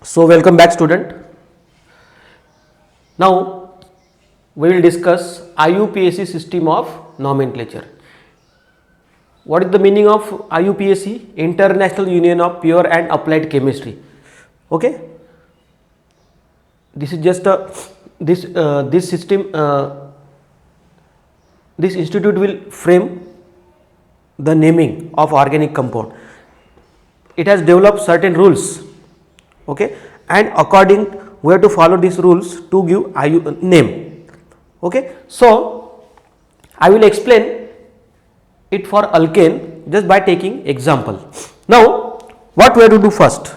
So welcome back student. Now we will discuss IUPAC system of nomenclature. What is the meaning of IUPAC? International Union of Pure and Applied Chemistry. Okay. This is just a this system this institute will frame the naming of organic compound. It has developed certain rules, okay, and according we have to follow these rules to give name. Okay, so I will explain it for alkane just by taking example. Now what we have to do first?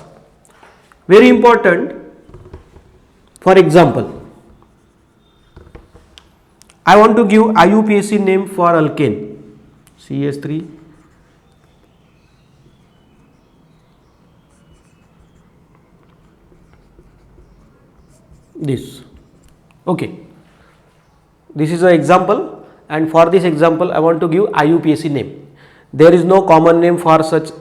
Very important. For example, I want to give IUPAC name for alkane CH3 this. Okay, this is an example, and for this example I want to give IUPAC name. There is no common name for such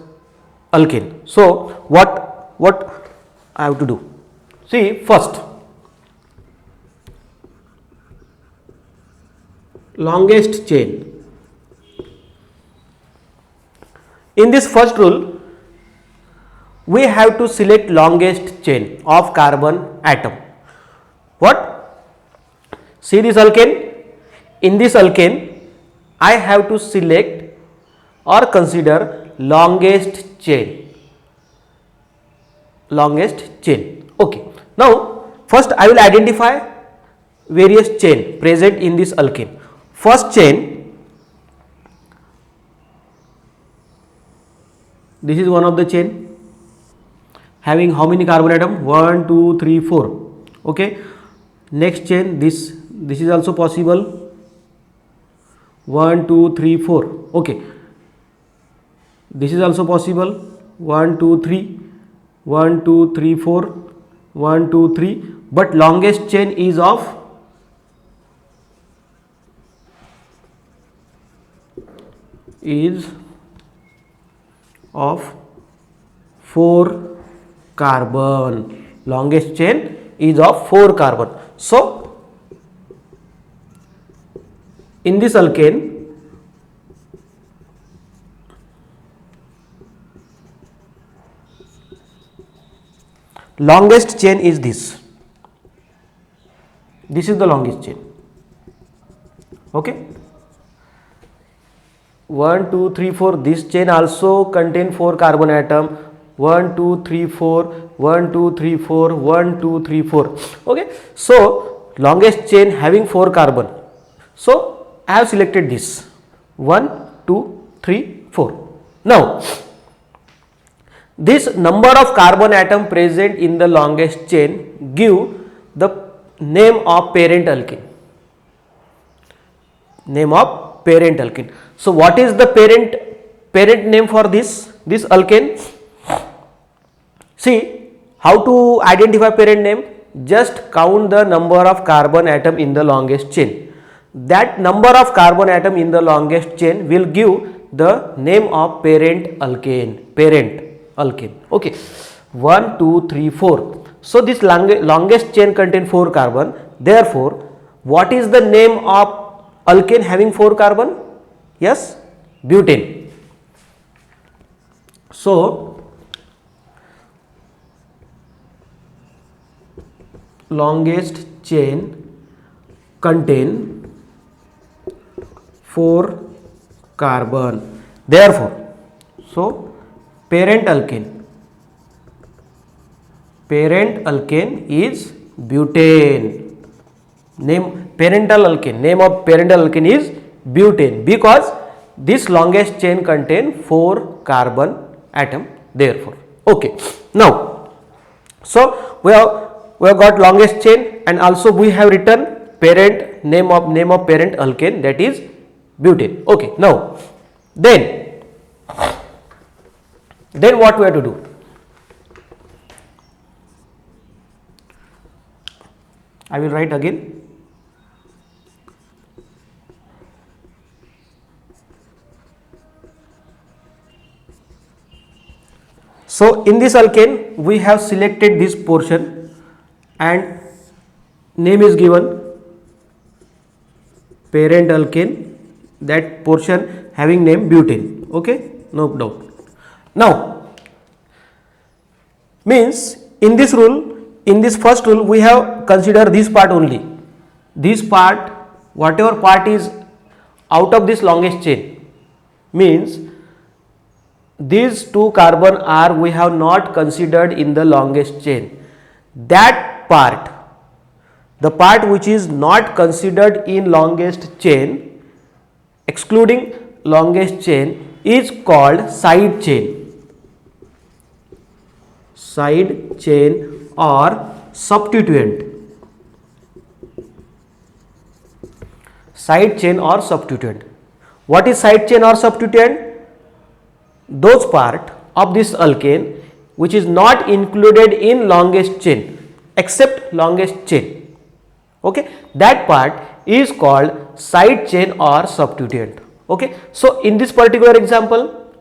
alkane. So what I have to do? See, first longest chain. In this first rule, we have to select longest chain of carbon atom. What? See this alkane. In this alkane, I have to select or consider longest chain. Longest chain. Okay. Now, first I will identify various chain present in this alkane. First chain, this is one of the chain having how many carbon atom? 1, 2, 3, 4. Okay. Next chain, this is also possible. 1, 2, 3, 4. Okay. This is also possible. 1, 2, 3. 1, 2, 3, 4. 1, 2, 3. But longest chain is of of 4 carbon. Longest chain is of 4 carbon. So in this alkane, longest chain is this. This is the longest chain. Okay. 1, 2, 3, 4. This chain also contain 4 carbon atom. 1, 2, 3, 4. 1, 2, 3, 4. 1, 2, 3, 4. Okay. So longest chain having 4 carbon. So I have selected this. 1, 2, 3, 4. Now this number of carbon atom present in the longest chain give the name of parent alkane. Name of parent alkane. So what is the parent name for this alkane? See how to identify parent name. Just count the number of carbon atom in the longest chain. That number of carbon atom in the longest chain will give the name of parent alkane. Okay. 1, 2, 3, 4. So this longest chain contain 4 carbon. Therefore, what is the name of alkane having 4 carbon? Yes, butane. So longest chain contain 4 carbon. Therefore, so parent alkane is butane. Name of parental alkane is butane because this longest chain contain 4 carbon atom. Therefore, okay. Now, so we have got longest chain, and also we have written parent name of parent alkane, that is butane. Okay. Now then what we have to do? I will write again. So in this alkane we have selected this portion and name is given parent alkane, that portion having name butane. Okay, no doubt. Now means in this rule, in this first rule we have considered this part only, this part, whatever part is out of this longest chain, means these two carbon are we have not considered in the longest chain. That part, the part which is not considered in longest chain, excluding longest chain, is called side chain. Side chain or substituent. Side chain or substituent. What is side chain or substituent? Those part of this alkane which is not included in longest chain except longest chain. Okay, that part is called side chain or substituent. Okay, so in this particular example,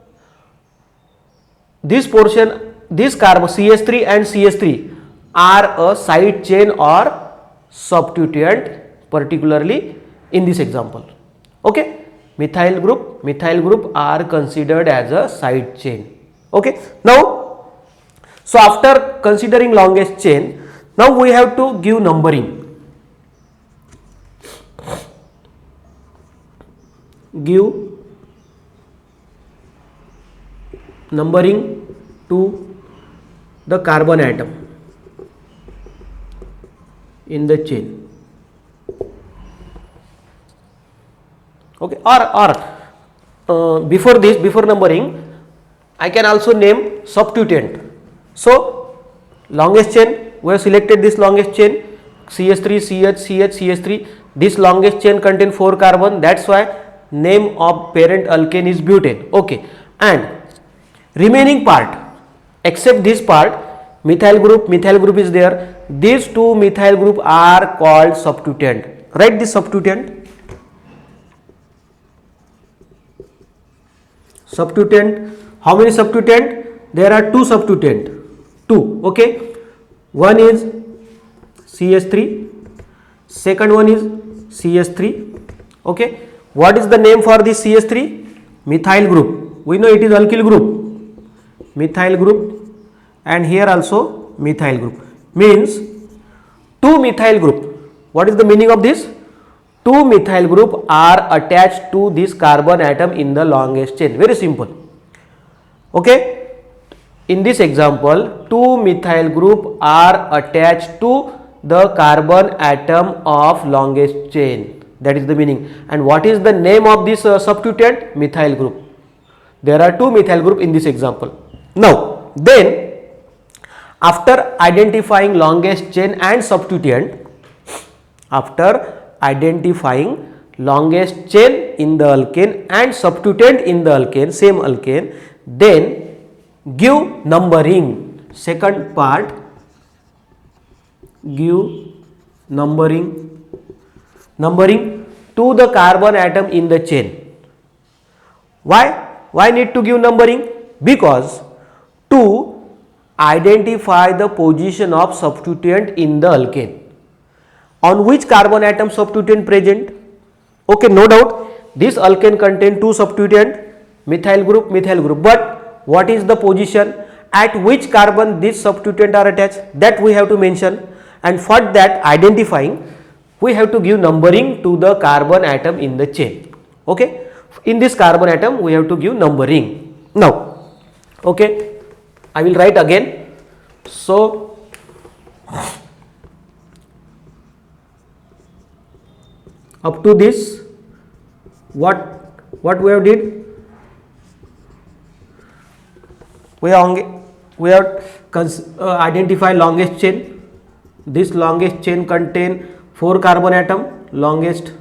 this portion, this carbon CH3 and CH3 are a side chain or substituent, particularly in this example. Okay, methyl group are considered as a side chain. Okay, now so after considering longest chain, now we have to give numbering. Give numbering to the carbon atom in the chain. Okay, or before this, before numbering, I can also name substituent. So longest chain, we have selected this longest chain CH3 CH CH CH3. This longest chain contain 4 carbon, that's why name of parent alkane is butane. Okay, and remaining part except this part, methyl group is there. These two methyl group are called substituent. Write this substituent. Substituent, how many substituent? There are 2 substituent, 2. Okay, one is CH3, second one is CH3. Okay, what is the name for this CH3? Methyl group. We know it is alkyl group, methyl group, and here also methyl group, means 2 methyl group. What is the meaning of this? 2 methyl group are attached to this carbon atom in the longest chain. Very simple. Okay, in this example 2 methyl group are attached to the carbon atom of longest chain. That is the meaning. And what is the name of this substituent? Methyl group. There are 2 methyl group in this example. Now then, after identifying longest chain and substituent, after identifying longest chain in the alkane and substituent in the alkane, same alkane, then give numbering. Second part, give numbering to the carbon atom in the chain. Why need to give numbering? Because to identify the position of substituent in the alkane. On which carbon atom substituent present? Okay, no doubt this alkane contain 2 substituent, methyl group, but what is the position at which carbon these substituent are attached? That we have to mention, and for that identifying we have to give numbering to the carbon atom in the chain. Okay, in this carbon atom we have to give numbering. Now okay, I will write again. So up to this, what we have did, we have identify longest chain. This longest chain contain 4 carbon atom, longest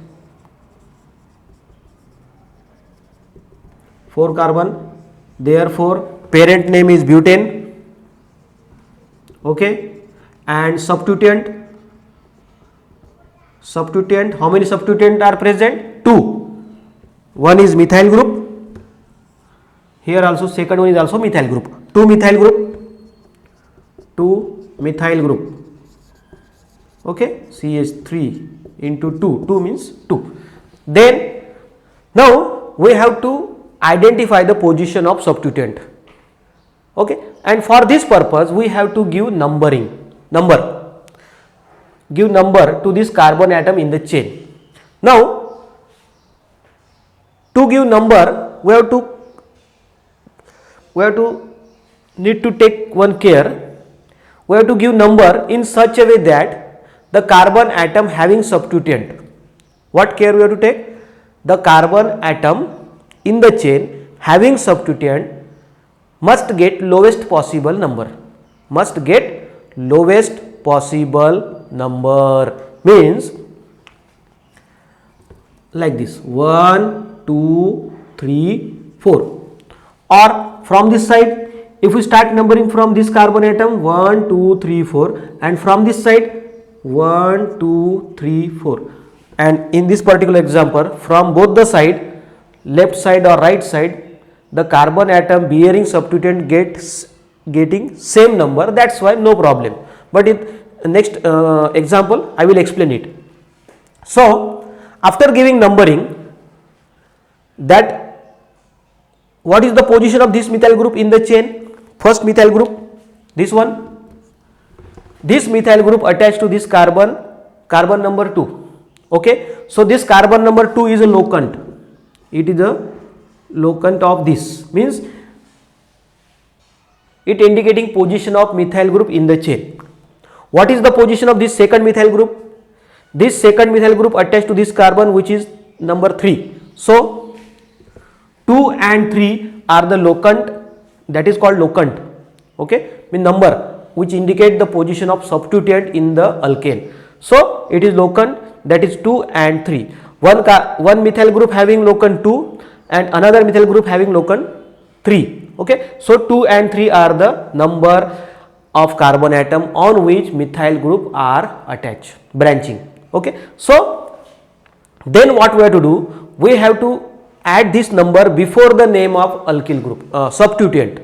4 carbon, therefore parent name is butane. Okay, and substituent, how many substituent are present? 2. One is methyl group, here also second one is also methyl group, 2 2 methyl group, okay, CH3 into 2 means 2. Then now we have to identify the position of substituent, okay, and for this purpose we have to give number to this carbon atom in the chain. Now to give number we have to need to take one care. We have to give number in such a way that the carbon atom having substituent, what care we have to take? The carbon atom in the chain having substituent must get lowest possible number, means like this 1 2 3 4, or from this side if we start numbering from this carbon atom 1 2 3 4, and from this side 1 2 3 4, and in this particular example from both the side, left side or right side, the carbon atom bearing substituent getting same number, that's why no problem. But in next example I will explain it. So after giving numbering, that what is the position of this methyl group in the chain? First methyl group, this one, this methyl group attached to this carbon number 2, okay. So this carbon number 2 is a locant, it is a locant of this, means it indicating position of methyl group in the chain. What is the position of this second methyl group? This second methyl group attached to this carbon which is number 3. So 2 and 3 are the locant, that is called locant, okay, mean number which indicate the position of substituent in the alkane. So it is locant, that is 2 and 3. One methyl group having locant 2 and another methyl group having locant 3, okay. So 2 and 3 are the number of carbon atom on which methyl group are attached, branching, okay. So then what we have to do? We have to add this number before the name of alkyl group, substituent,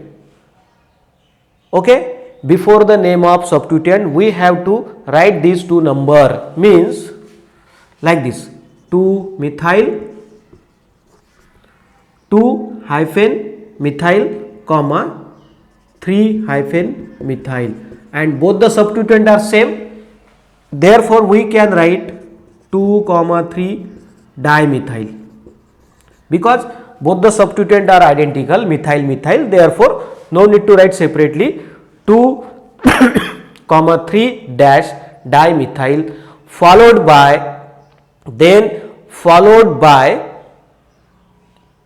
okay. Before the name of substituent we have to write these two number, means like this 2 methyl, 2 hyphen methyl, comma 3 hyphen methyl, and both the substituent are same, therefore we can write 2 comma 3 dimethyl, because both the substituent are identical, methyl, therefore no need to write separately 2 comma 3 dash dimethyl, followed by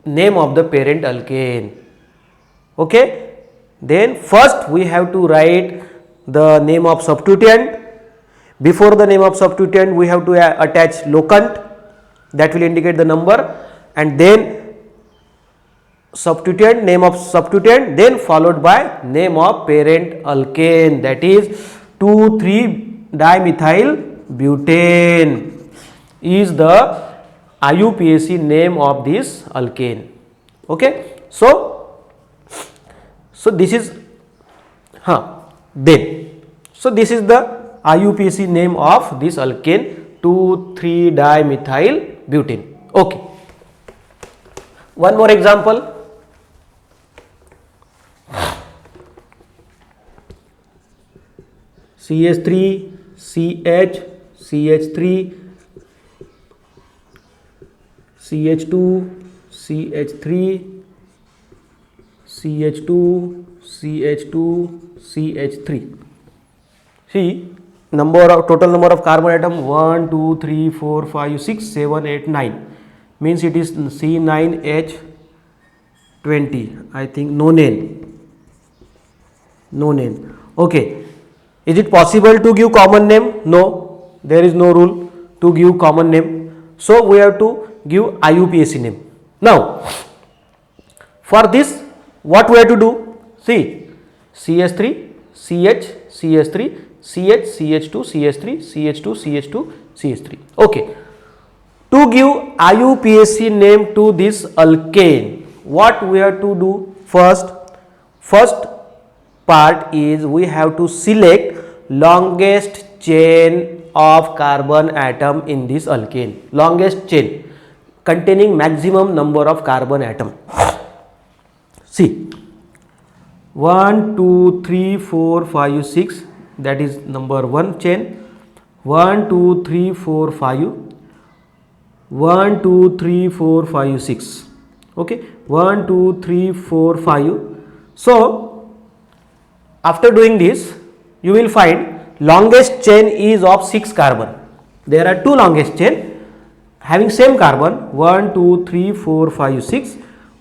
name of the parent alkane, okay. Then first we have to write the name of substituent. Before the name of substituent we have to attach locant, that will indicate the number, and then substituent, name of substituent, then followed by name of parent alkane, that is 2,3-dimethyl butane is the IUPAC name of this alkane, okay. So this is so this is the IUPAC name of this alkane 2,3-dimethyl butane, okay. One more example. CH3 CH CH3 CH2 CH3 CH2 CH2 CH3. See, total number of carbon atom 1 2 3 4 5 6 7 8 9, means it is C9H20, I think nonane, okay. Is it possible to give common name? No, there is no rule to give common name, so we have to give IUPAC name. Now for this what we have to do? See, CH3 CH CH3 CH CH2 CH3 CH2 CH2 CH3, okay. To give IUPAC name to this alkane, what we have to do? First part is we have to select longest chain of carbon atom in this alkane, longest chain containing maximum number of carbon atom. See, 1 2 3 4 5 6, that is number 1 chain. 1 2 3 4 5, 1 2 3 4 5 6, okay, 1 2 3 4 5. So after doing this, you will find longest chain is of 6 carbon. There are two longest chain having same carbon, 1 2 3 4 5 6,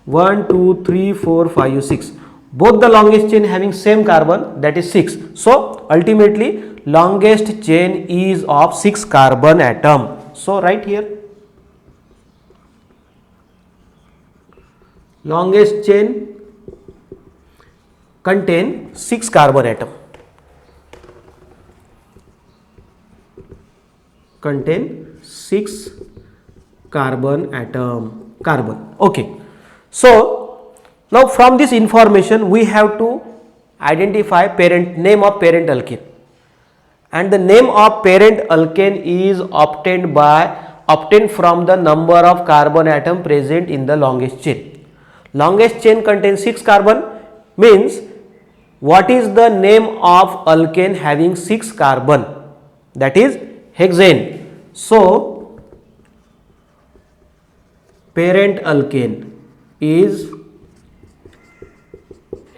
1 2 3 4 5 6. Both the longest chain having same carbon, that is 6. So ultimately longest chain is of 6 carbon atom. So write here, longest chain contain 6 carbon atom, contain 6 carbon atom, carbon. Okay. So now from this information we have to identify parent, name of parent alkane, and the name of parent alkane is obtained from the number of carbon atom present in the longest chain. Longest chain contains 6 carbon, means what is the name of alkane having 6 carbon? That is hexane. So parent alkane is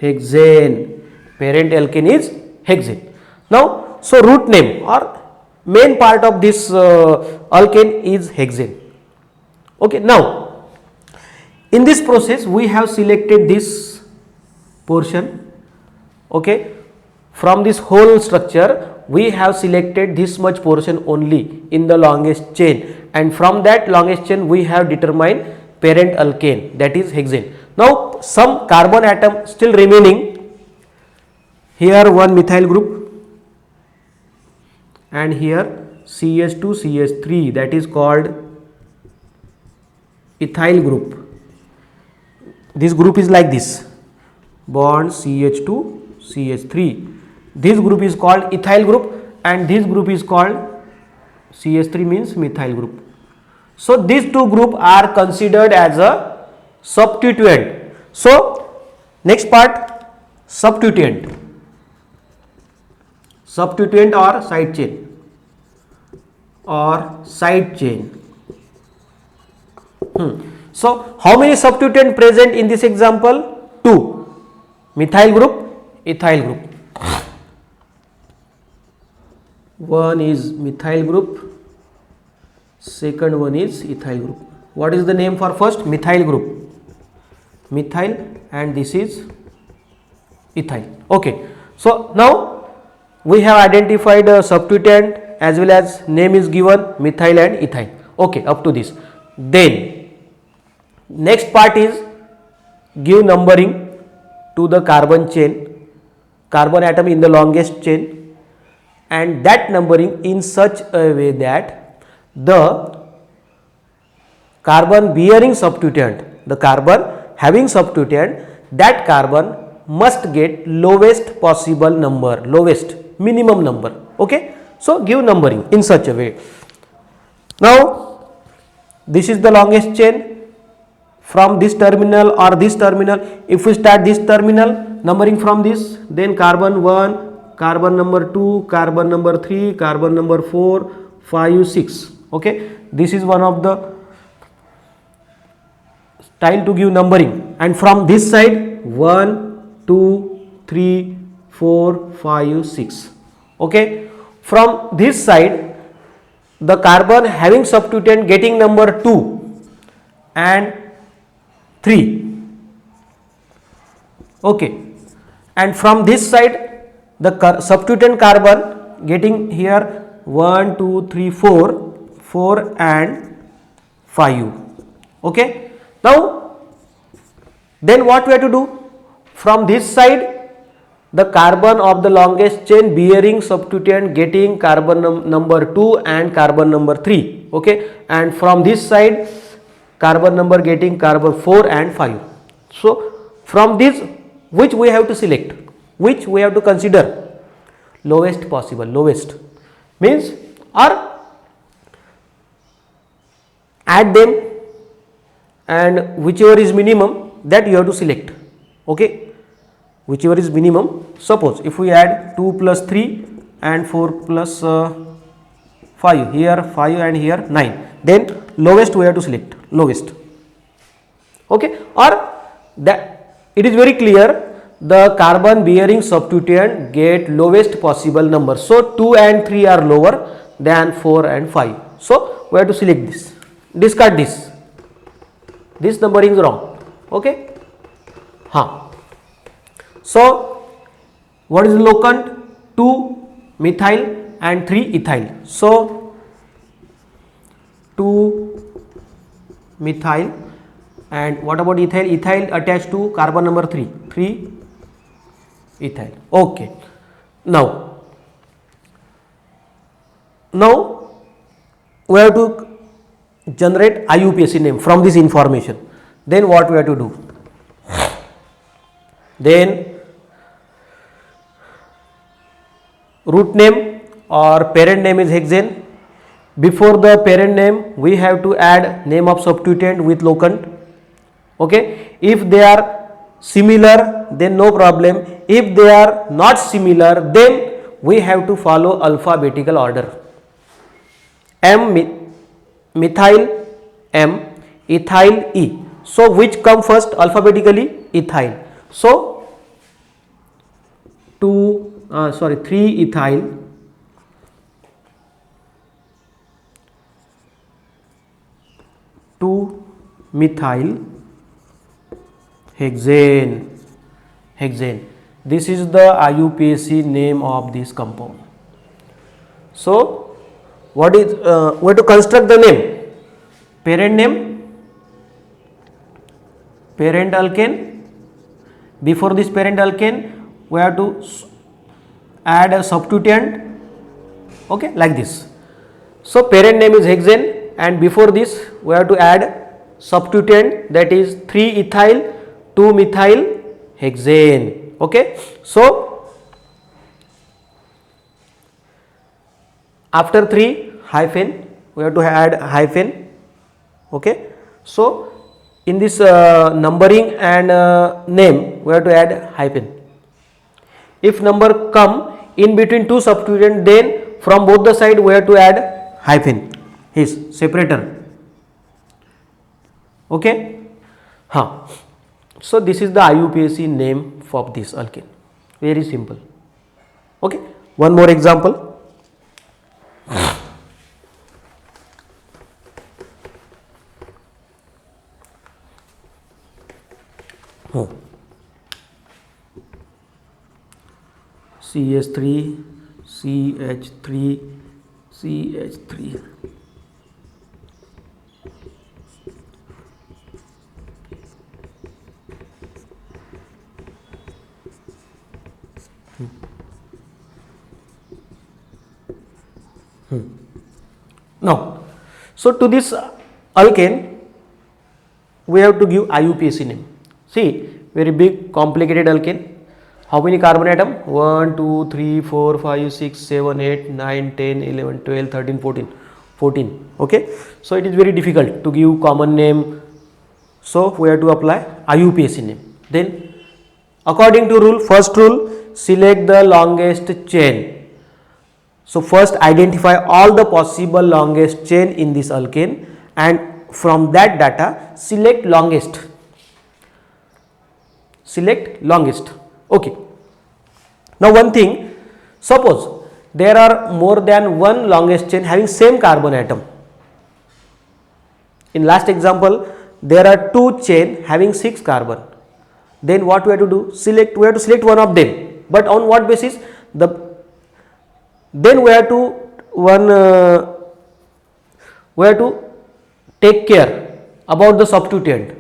hexane. Parent alkane is hexane. Now, so root name or main part of this alkane is hexane. Okay. Now, in this process we have selected this portion. Okay. From this whole structure we have selected this much portion only in the longest chain, and from that longest chain we have determined parent alkane, that is hexane. Now some carbon atom still remaining, here one methyl group and here CH2 CH3, that is called ethyl group. This group is like this, bond CH2 CH3. This group is called ethyl group and this group is called CH3, means methyl group. So these two groups are considered as a substituent. So next part, substituent. Substituent or side chain or side chain. So how many substituent present in this example? 2. Methyl group, ethyl group. One is methyl group, second one is ethyl group. What is the name for first? Methyl group. Methyl, and this is ethyl. Okay. So now we have identified a substituent as well as name is given, methyl and ethyl. Okay, up to this. Then next part is give numbering to the carbon chain, carbon atom in the longest chain, and that numbering in such a way that the carbon bearing substituent, the carbon having substituent, that carbon must get lowest possible number, lowest minimum number. Okay. So give numbering in such a way. Now this is the longest chain. From this terminal or this terminal, if we start this terminal, numbering from this, then carbon 1, carbon number 2, carbon number 3, carbon number 4, 5, 6. Okay. This is one of the style to give numbering, and from this side 1, 2, 3, 4, 5, 6. Okay. From this side the carbon having substituent getting number 2 and 3. Okay. And from this side the substituent carbon getting here 1, 2, 3, 4, 4 and 5. Okay. Now then what we have to do? From this side the carbon of the longest chain bearing substituent getting carbon number 2 and carbon number 3. Okay. And from this side carbon number getting carbon 4 and 5. So from this which we have to select? which we have to consider lowest possible, lowest means or add them, and whichever is minimum that you have to select. Okay, whichever is minimum. Suppose if we add 2 plus 3 and 4 plus 5, here 5 and here 9, then lowest we have to select, lowest. Okay, or that it is very clear the carbon bearing substituent get lowest possible number. So 2 and 3 are lower than 4 and 5. So we have to select this, discard this. This numbering is wrong. Okay. So what is locant? 2 methyl and 3 ethyl. So 2 methyl, and what about ethyl? Ethyl attached to carbon number 3 ethyl. Okay. Now we have to generate IUPAC name from this information. Then what we have to do? Then root name or parent name is hexane. Before the parent name we have to add name of substituent with locant. Okay, if they are similar then no problem. If they are not similar then we have to follow alphabetical order. Methyl M, ethyl E. So which come first alphabetically? Ethyl. So 3 ethyl, 2 methyl hexane. This is the IUPAC name of this compound. So what is we have to construct the name. Parent name, parent alkane. Before this parent alkane we have to add a substituent. Okay, like this. So parent name is hexane, and before this we have to add substituent, that is 3 ethyl 2 methyl hexane. Okay, so after 3 hyphen we have to add hyphen. Okay, so in this numbering and name we have to add hyphen. If number come in between two substituent, then from both the side we have to add hyphen, his separator. Okay, so this is the IUPAC name for this alkane. Very simple. Okay, one more example. CH3 CH3 CH3. Now, so to this alkane we have to give IUPAC name. See, very big complicated alkane. How many carbon atom? 1, 2, 3, 4, 5, 6, 7, 8, 9, 10, 11, 12, 13, 14. Okay. So it is very difficult to give common name. So we have to apply IUPAC name. Then according to rule, first rule, select the longest chain. So first identify all the possible longest chain in this alkane, and from that data select longest. Okay. Now one thing, suppose there are more than one longest chain having same carbon atom. In last example there are two chain having 6 carbon. Then what we have to do? We have to select one of them. But on what basis? Then we have to take care about the substituent.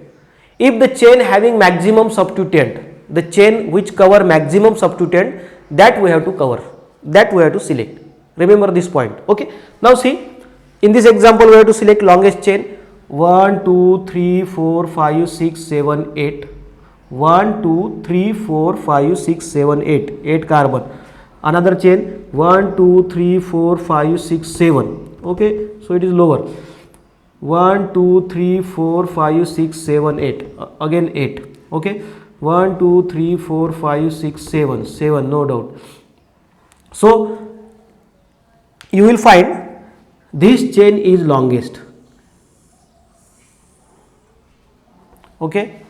If the chain having maximum substituent, the chain which cover maximum substituent, that we have to cover, that we have to select. Remember this point. Okay. Now see, in this example we have to select longest chain 1, 2, 3, 4, 5, 6, 7, 8. 1 2 3 4 5 6 7 8, 8 carbon. Another chain 1 2 3 4 5 6 7. Okay, so it is lower. 1 2 3 4 5 6 7 8, again 8. Okay, 1 2 3 4 5 6 7, 7, no doubt. So you will find this chain is longest. Okay,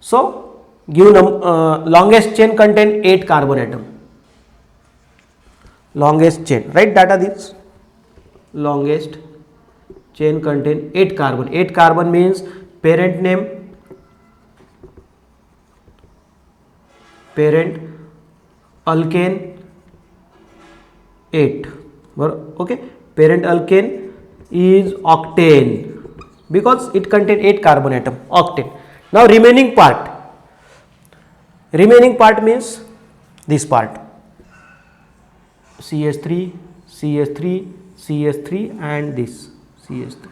so give longest chain contain 8 carbon atom. Longest chain, write data this. Longest chain contain 8 carbon. 8 carbon means parent name, parent alkane 8. Okay, parent alkane is octane because it contains 8 carbon atom, octane. Now remaining part means this part, CH3, CH3, CH3 and this CH3.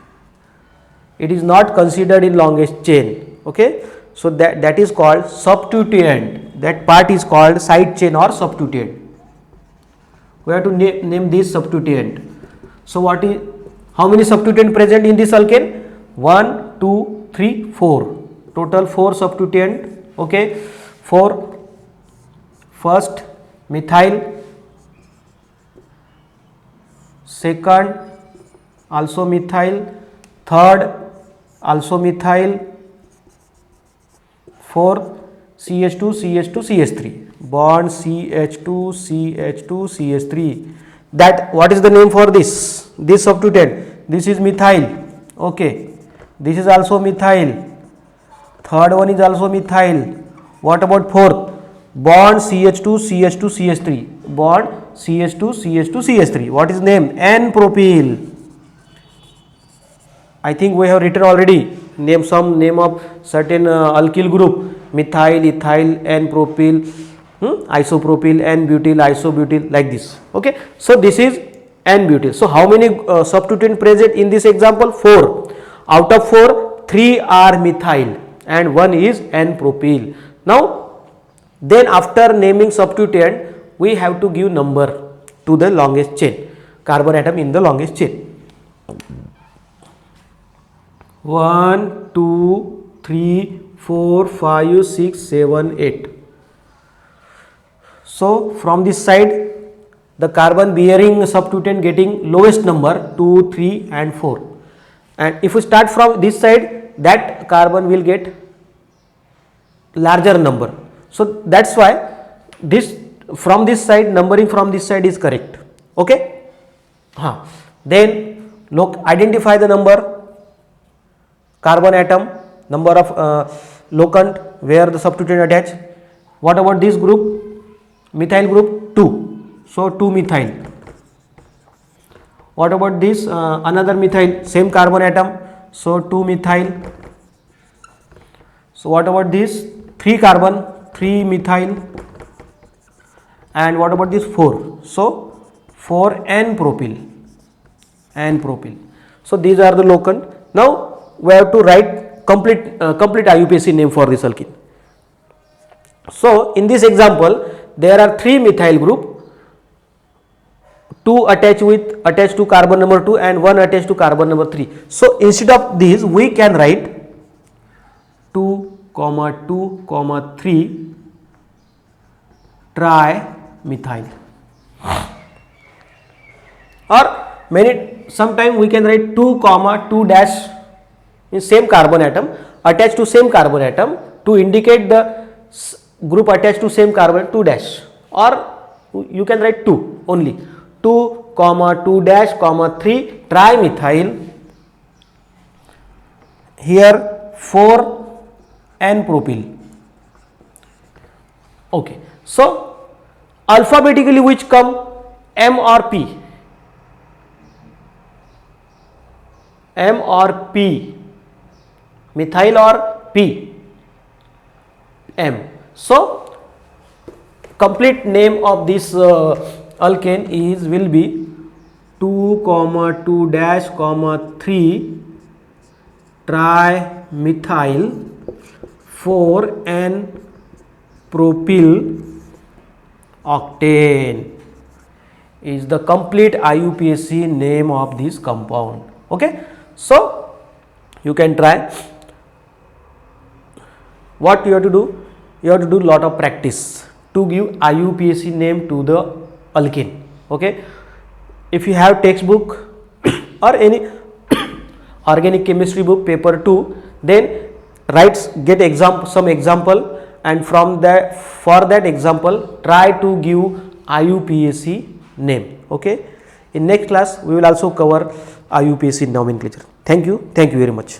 It is not considered in longest chain. Okay, so that is called substituent. That part is called side chain or substituent. We have to name this substituent. So how many substituent present in this alkane? 1 2 3 4, total 4 substituent. Okay, 4. First methyl, second also methyl, third also methyl, fourth CH2 CH2 CH3, bond CH2 CH2 CH3. That what is the name for this substituent? This is methyl. Okay, this is also methyl, third one is also methyl. What about fourth? Bond CH2 CH2 CH3, bond CH2 CH2 CH3. What is name? N-propyl. I think we have written already name of certain alkyl group, methyl, ethyl, N-propyl, isopropyl, N-butyl, isobutyl, like this. Okay, so this is N-butyl. So how many substituent present in this example? 4. Out of 4, 3 are methyl and 1 is N-propyl. Now then after naming substituent, we have to give number to the longest chain, carbon atom in the longest chain. 1 2 3 4 5 6 7 8. So from this side the carbon bearing substituent getting lowest number 2 3 and 4, and if we start from this side, that carbon will get larger number. So that's why this from this side, numbering from this side is correct. Okay, then look, identify the number, carbon atom, number of locant where the substituent attached. What about this group? Methyl group 2, so 2 methyl. What about this another methyl, same carbon atom, so 2 methyl. So what about this 3 carbon, 3 methyl, and what about this 4? So 4 N-propyl, N-propyl. So these are the locant. Now we have to write complete IUPAC name for this alkene. So in this example there are 3 methyl group, 2 attached to carbon number 2 and 1 attached to carbon number 3. So instead of this we can write 2, 2, 3 trimethyl, or sometime we can write 2, 2 dash in same carbon atom attached to same carbon atom to indicate the group attached to same carbon 2 dash, or you can write 2 only, 2, 2 dash, 3 trimethyl. Here 4 N-propyl. Okay, so alphabetically which come, M or P? M or P? Methyl or P? M. So complete name of this alkane will be 2, 2 dash, 3 trimethyl 4N propyl octane is the complete IUPAC name of this compound. Okay, so you can try. What you have to do? You have to do lot of practice to give IUPAC name to the alkene. Okay, if you have textbook or any organic chemistry book paper 2, then get some example, and from that, for that example, try to give IUPAC name. Okay, in next class we will also cover IUPAC nomenclature. Thank you very much.